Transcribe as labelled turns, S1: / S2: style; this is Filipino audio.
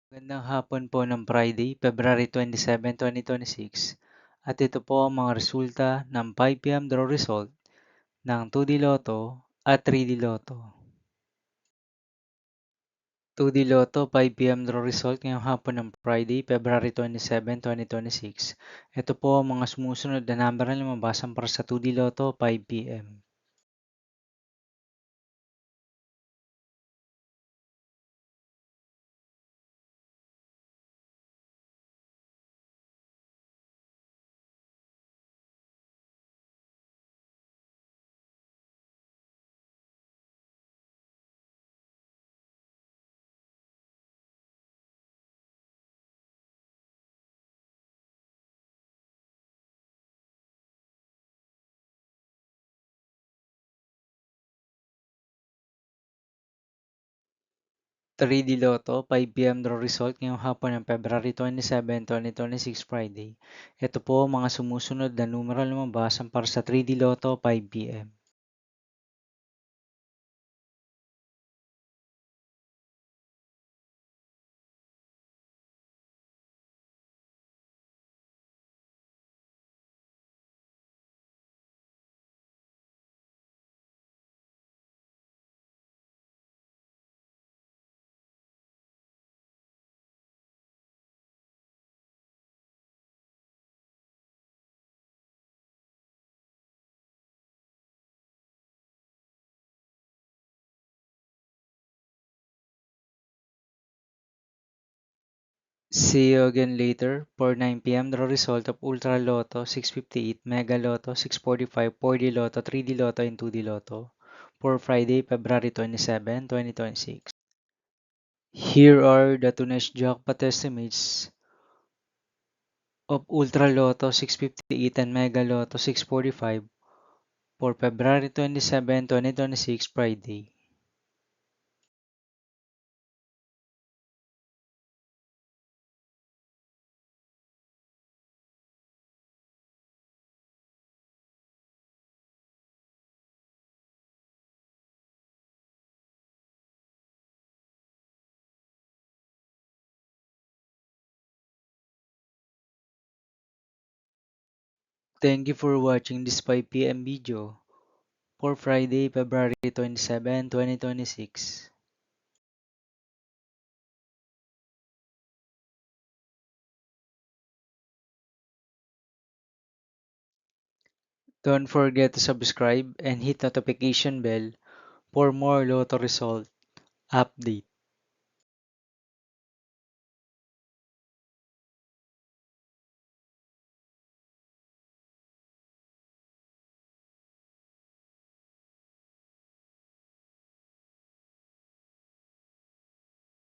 S1: Magandang hapon po ng Friday, February 27, 2026. At ito po ang mga resulta ng 5 p.m. draw result ng 2D Lotto at 3D Lotto. 2D Lotto 5 p.m. draw result ngayong hapon ng Friday, February 27, 2026. Ito po ang mga sumusunod na number na lumabasan para sa 2D Lotto 5 p.m. 3D Lotto 5 p.m. draw result ngayong hapon ng February 27, 2026 Friday. Ito po ang mga sumusunod na numero na lumabasan para sa 3D Lotto 5 p.m. 'See you again later' for 9 p.m. The result of Ultra Lotto 658, Mega Lotto 645, 4D Lotto, 3D Lotto, and 2D Lotto for Friday, February 27, 2026. Here are the tonight's jackpot estimates of Ultra Lotto 658 and Mega Lotto 645 for February 27, 2026 Friday. Thank you for watching this 5 p.m. video for Friday, February 27, 2026. Don't forget to subscribe and hit notification bell for more Lotto result update.